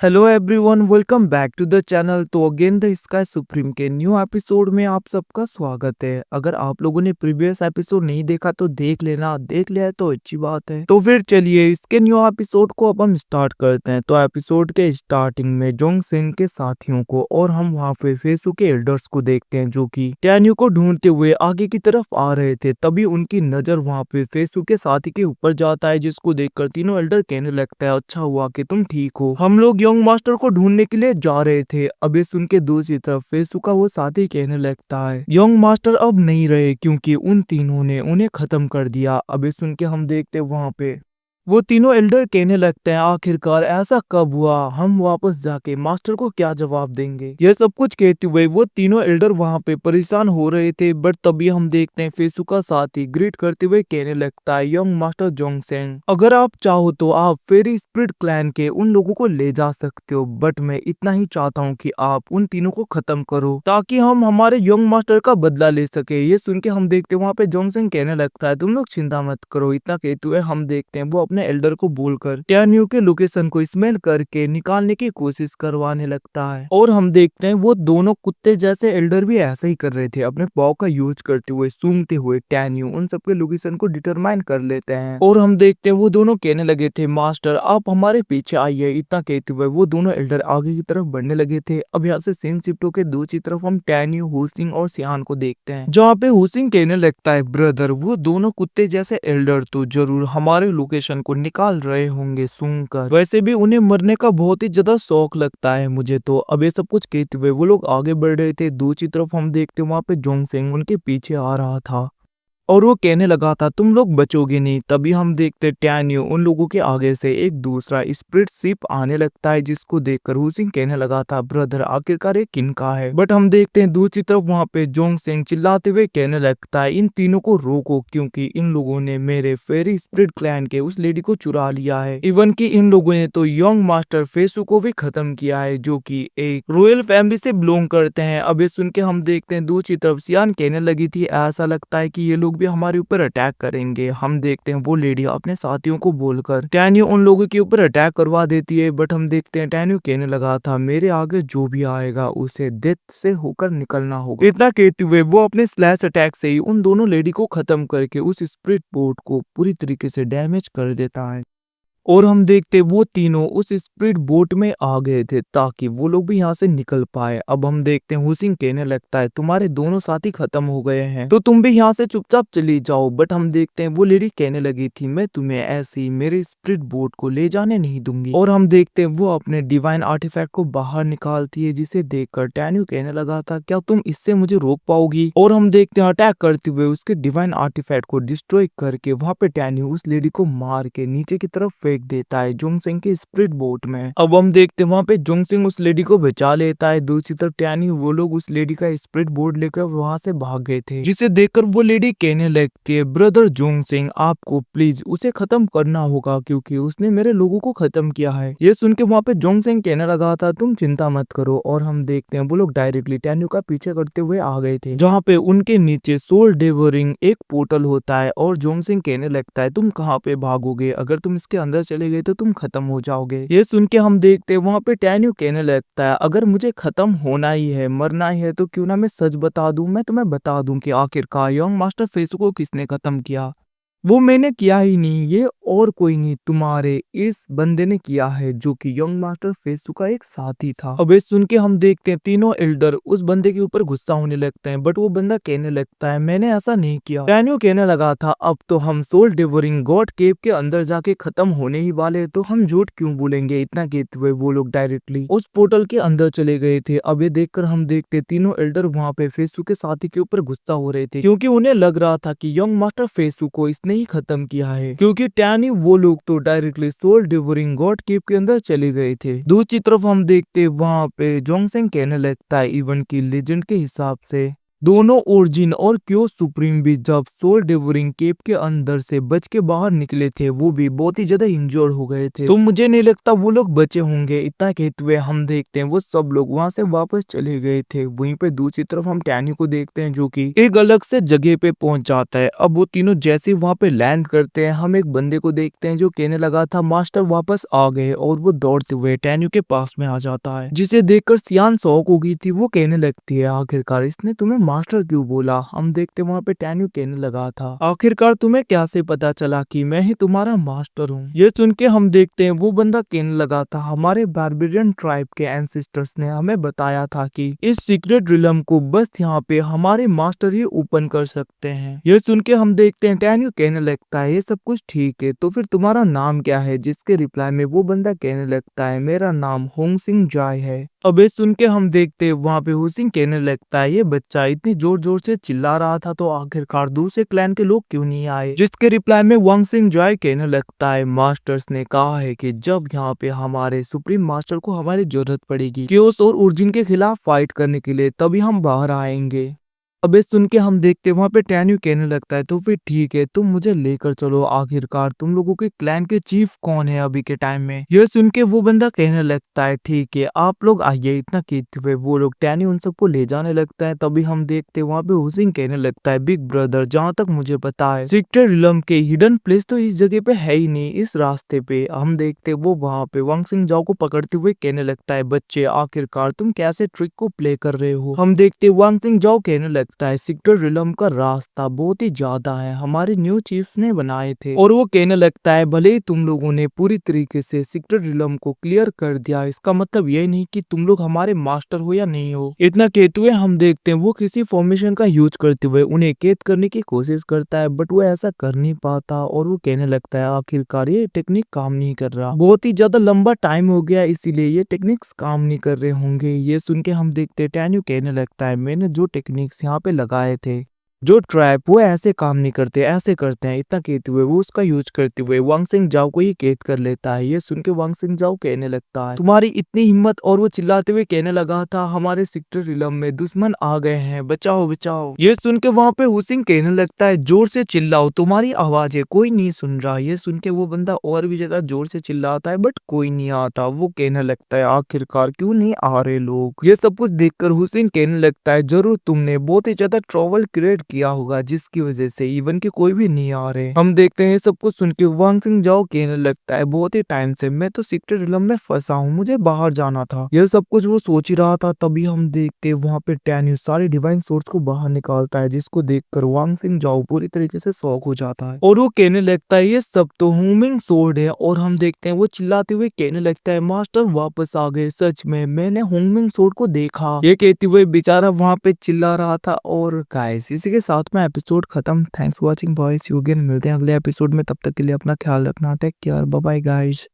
Hello everyone, welcome back to the channel. तो again the sky supreme के new episode में आप सबका स्वागत है। अगर आप लोगों ने प्रीवियस एपिसोड नहीं देखा तो देख लेना, देख लिया है तो अच्छी बात है। तो फिर चलिए इसके न्यू एपिसोड को अब हम स्टार्ट करते हैं। तो एपिसोड के स्टार्टिंग में जोंग सेन के साथियों को और हम वहाँ पे फेसु के एल्डर्स को देखते हैं जो कि टैन्यू को ढूंढते हुए आगे की तरफ आ रहे थे। तभी उनकी नजर वहाँ पे फेसु के साथी के ऊपर जाता है, जिसको देखकर तीनों एल्डर कहने लगता है, अच्छा हुआ कि तुम ठीक हो, हम लोग यंग मास्टर को ढूंढने के लिए जा रहे थे। अबे सुन के दूसरी तरफ फेसु का वो साथी कहने लगता है, यंग मास्टर अब नहीं रहे क्योंकि उन तीनों ने उन्हें खत्म कर दिया। अबे सुन के हम देखते वहां पे वो तीनों एल्डर कहने लगते हैं, आखिरकार ऐसा कब हुआ, हम वापस जाके मास्टर को क्या जवाब देंगे। यह सब कुछ कहते हुए वो तीनों एल्डर वहां पे परेशान हो रहे थे। बट तभी हम देखते हैं फेसु का साथी ग्रीट करते हुए कहने लगता है, यंग मास्टर जोंगसेंग, अगर आप चाहो तो आप फेरी स्पिरिट क्लैन के उन लोगों को ले जा सकते हो, बट मैं इतना ही चाहता हूँ कि आप उन तीनों को खत्म करो ताकि हम हमारे यंग मास्टर का बदला ले सके। ये सुन के हम देखते हैं वहां पे जोंगसेंग कहने लगता है, तुम लोग चिंता मत करो। इतना कहते हुए हम देखते हैं वो अपने एल्डर को बोलकर टैन्यू के लोकेशन को स्मेल करके निकालने की कोशिश करवाने लगता है। और हम देखते हैं वो दोनों कुत्ते जैसे एल्डर भी ऐसा ही कर रहे थे, अपने पाव का यूज करते हुए सूंघते हुए टैन्यू उन सबके लोकेशन को डिटरमाइन कर लेते हैं। और हम देखते हैं वो दोनों कहने लगे थे, मास्टर आप हमारे पीछे आइए। इतना कहते हुए वो दोनों एल्डर आगे की तरफ बढ़ने लगे थे। अब यहाँ से सीन शिफ्ट होकर दूसरी तरफ हम टैन्यू, हुसिंग और सियान को देखते हैं, जहाँ पे हुसिंग कहने लगता है, ब्रदर वो दोनों कुत्ते जैसे एल्डर तो जरूर हमारे लोकेशन को निकाल रहे होंगे सूंघकर, वैसे भी उन्हें मरने का बहुत ही ज्यादा शौक लगता है मुझे तो। अब ये सब कुछ कहते हुए वो लोग आगे बढ़ रहे थे। दूसरी तरफ हम देखते वहां पे जोंगसेंग उनके पीछे आ रहा था और वो कहने लगा था, तुम लोग बचोगे नहीं। तभी हम देखते टैन्यू उन लोगों के आगे से एक दूसरा स्प्रिट शिप आने लगता है, जिसको देखकर हुसिंग कहने लगा था, ब्रदर आखिरकार ये किनका है। बट हम देखते हैं दूसरी तरफ वहां पे जोंगसेंग चिल्लाते हुए कहने लगता है, इन तीनों को रोको क्योंकि इन लोगों ने मेरे फेरी स्प्रिट क्लैन के उस लेडी को चुरा लिया है। इवन कि इन लोगों ने तो यंग मास्टर फेसु को भी खत्म किया है, जो कि एक रॉयल फैमिली से बिलोंग करते हैं। अब ये सुन के हम देखते हैं दूसरी तरफ सियान कहने लगी थी, ऐसा लगता है कि ये लोग भी हमारे ऊपर अटैक करेंगे। हम देखते हैं वो लेडी अपने साथियों को बोलकर टैन्यू उन लोगों के ऊपर अटैक करवा देती है। बट हम देखते हैं टैन्यू कहने लगा था, मेरे आगे जो भी आएगा उसे डेथ से होकर निकलना होगा। इतना कहते हुए वो अपने स्लैश अटैक से ही उन दोनों लेडी को खत्म करके उस स्प्रिट बोट को पूरी तरीके से डैमेज कर देता है। और हम देखते वो तीनों उस स्पीड बोट में आ गए थे ताकि वो लोग भी यहाँ से निकल पाए। अब हम देखते हैं हुसिंग कहने लगता है, तुम्हारे दोनों साथी खत्म हो गए हैं तो तुम भी यहाँ से चुपचाप चली जाओ। बट हम देखते हैं वो लेडी कहने लगी थी, मैं तुम्हें ऐसी मेरे स्पीड बोट को ले जाने नहीं दूंगी। और हम देखते हैं वो अपने डिवाइन आर्टिफैक्ट को बाहर निकालती है, जिसे देखकर टैन्यू कहने लगा था, क्या तुम इससे मुझे रोक पाओगी। और हम देखते हैं अटैक करते हुए उसके डिवाइन आर्टिफैक्ट को डिस्ट्रॉय करके वहां पे टैन्यू उस लेडी को मार के नीचे की तरफ फेंक देता है जोंगसेंग के स्प्रिट बोट में। अब हम देखते हैं वहां पे जोंगसेंग उस लेडी को बचा लेता है। दूसरी तरफ टैन्यू वो लोग उस लेडी का स्प्रिट बोट लेकर वहां से भाग गए थे, जिसे देखकर वो लेडी कहने लगती है, ब्रदर जोंगसेंग आपको प्लीज उसे खत्म करना होगा क्योंकि उसने मेरे लोगों को खत्म किया है। ये सुन के वहां पे जोंगसेंग कहने लगा था, तुम चिंता मत करो। और हम देखते हैं वो लोग डायरेक्टली टैन्यू का पीछे करते हुए आ गए थे, जहाँ पे उनके नीचे सोल डेवरिंग एक पोर्टल होता है। और जोंगसेंग कहने लगता है, तुम कहाँ पे भागोगे, अगर तुम इसके अंदर चले गए तो तुम खत्म हो जाओगे। ये सुन के हम देखते हैं वहां पे टैन्यू कहने लगता है, अगर मुझे खत्म होना ही है, मरना ही है, तो क्यों ना मैं सच बता दूं, मैं तुम्हें बता दूं कि आखिरकार यंग मास्टर फेसु को किसने खत्म किया। वो मैंने किया ही नहीं, ये और कोई नहीं, तुम्हारे इस बंदे ने किया है जो कि यंग मास्टर फेसु का एक साथी था। अब ये सुन के हम देखते हैं तीनों एल्डर उस बंदे के ऊपर गुस्सा होने लगते हैं। बट वो बंदा कहने लगता है, मैंने ऐसा नहीं किया। टैन्यू कहने लगा था, अब तो हम सोल डिवरिंग गॉड केव के अंदर जाके खत्म होने ही वाले, तो हम झूठ क्यों बोलेंगे। इतना कहते हुए वो लोग डायरेक्टली उस पोर्टल के अंदर चले गए थे। अब ये देखकर हम देखते तीनों एल्डर वहां पे फेसु के साथी के ऊपर गुस्सा हो रहे थे, क्योंकि उन्हें लग रहा था कि यंग मास्टर फेसु को इसने ही खत्म किया है, क्योंकि टैन्यू वो लोग तो डायरेक्टली सोल डिवरिंग गॉड केव के अंदर चले गए थे। दूसरी तरफ हम देखते वहां पे जोंगसेंग कहने लगता है, इवन की लेजेंड के हिसाब से दोनों ओरिजिन और क्यो सुप्रीम भी जब सोल डिवरिंग केव के अंदर से बच के बाहर निकले थे, वो भी बहुत ही ज्यादा इंजोर्ड हो गए थे, तो मुझे नहीं लगता वो लोग बचे होंगे। इतना कहते हुए हम देखते हैं वो सब लोग वहां से वापस चले गए थे। वहीं पे दूसरी तरफ हम टैनी को देखते हैं जो कि एक अलग से जगह पे पहुंच जाता है। अब वो तीनों जैसे वहां पे लैंड करते हैं, हम एक बंदे को देखते हैं जो कहने लगा था मास्टर वापस आ गए, और वो दौड़ते हुए टैन्यू के पास में आ जाता है, जिसे देखकर सियान शॉक हो गई थी। वो कहने लगती है आखिरकार इसने तुम्हें मास्टर क्यों बोला। हम देखते वहां पे टैन्यू कहने लगा था आखिरकार तुम्हें कैसे पता चला कि मैं ही तुम्हारा मास्टर हूँ। ये सुन के हम देखते हैं वो बंदा कहने लगा था हमारे बारबेरियन ट्राइब के एंसेस्टर्स ने हमें बताया था कि इस सीक्रेट रिलम को बस यहाँ पे हमारे मास्टर ही ओपन कर सकते हैं। ये सुन के हम देखते हैं टैन्यू कहने लगता है ये सब कुछ ठीक है, तो फिर तुम्हारा नाम क्या है। जिसके रिप्लाई में वो बंदा कहने लगता है मेरा नाम होंग सिंह जाय है। अब ये सुन के हम देखते हैं वहां पे हुसिंग कहने लगता है ये बच्चा इतनी जोर जोर से चिल्ला रहा था तो आखिरकार दूसरे क्लैन के लोग क्यों नहीं आए। जिसके रिप्लाई में वांग सिंह जॉय कहने लगता है मास्टर्स ने कहा है कि जब यहाँ पे हमारे सुप्रीम मास्टर को हमारी जरूरत पड़ेगी क्योस और उर्जिन के खिलाफ फाइट करने के लिए, तभी हम बाहर आएंगे। अब ये सुन के हम देखते वहां पे टैन्यू कहने लगता है तो फिर ठीक है तुम मुझे लेकर चलो, आखिरकार तुम लोगों के क्लैन के चीफ कौन है अभी के टाइम में। यह सुन के वो बंदा कहने लगता है ठीक है आप लोग आइए। इतना कहते हुए वो लोग टैन्यू उन सबको ले जाने लगता है। तभी हम देखते वहां पे हुसिंग कहने लगता है बिग ब्रदर जहां तक मुझे पता है सीक्रेट रिलम के हिडन प्लेस तो इस जगह पे है ही नहीं, इस रास्ते पे। हम देखते वो वहां पे वांग सिंह जाओ को पकड़ते हुए कहने लगता है बच्चे आखिरकार तुम कैसे ट्रिक को प्ले कर रहे हो। हम देखते वांग सिंह जाओ कहने लगता है सीक्रेट रिलम का रास्ता बहुत ही ज्यादा है, हमारे न्यू चीफ ने बनाए थे। और वो कहने लगता है भले ही तुम लोगों ने पूरी तरीके से सीक्रेट रिलम को क्लियर कर दिया, इसका मतलब ये नहीं कि तुम लोग हमारे मास्टर हो या नहीं हो। इतना कहते हुए हम देखते हैं वो किसी फॉर्मेशन का यूज करते हुए उन्हें कैद करने की कोशिश करता है, बट वो ऐसा कर नहीं पाता। और वो कहने लगता है आखिरकार ये टेक्निक काम नहीं कर रहा, बहुत ही ज्यादा लंबा टाइम हो गया इसीलिए ये टेक्निक्स काम नहीं कर रहे होंगे। ये सुन के हम देखते टैन्यू कहने लगता है मैंने जो टेक्निक्स यहाँ पे लगाए थे जो ट्रैप वो ऐसे काम नहीं करते, ऐसे करते हैं। इतना कहते हुए वो उसका यूज करते हुए वांग सिंह जाओ को ही कैद कर लेता है। ये सुन के वांग सिंह जाओ कहने लगता है तुम्हारी इतनी हिम्मत, और वो चिल्लाते हुए कहने लगा था हमारे सीक्रेट रिलम में दुश्मन आ गए हैं, बचाओ बचाओ। ये सुन के वहां पे हुसिंग कहने लगता है जोर से चिल्लाओ तुम्हारी आवाज है कोई नहीं सुन रहा। ये सुन के वो बंदा और भी ज्यादा जोर से चिल्लाता है बट कोई नहीं आता। वो कहने लगता है आखिरकार क्यों नहीं आ रहे लोग। ये सब कुछ देखकर हुसैन कहने लगता है जरूर तुमने बहुत ही ज्यादा ट्रबल क्रिएट किया होगा जिसकी वजह से इवन के कोई भी नहीं आ रहे। हम देखते हैं सब कुछ सुन के वांग सिंह जाओ कहने लगता है बहुत ही टाइम से मैं तो सीक्रेट रिलम में फंसा हूँ, मुझे बाहर जाना था। यह सब कुछ वो सोच ही रहा था। तभी हम देखते हैं वहां पे टैन्यू सारी डिवाइन सोर्स को बाहर निकालता है, जिसको देखकर वांग सिंह जाओ पूरी तरीके से शॉक हो जाता है और वो कहने लगता है ये सब तो हुमिंग सोर्ड है। और हम देखते हैं वो चिल्लाते हुए कहने लगता है मास्टर वापस आ गए, सच में मैंने हुमिंग सोर्ड को देखा। ये कहते हुए बेचारा वहां पे चिल्ला रहा था। और गाइस इसी के साथ में एपिसोड खत्म। Thanks for watching boys, you again मिलते हैं अगले एपिसोड में, तब तक के लिए अपना ख्याल रखना, take care, bye bye guys.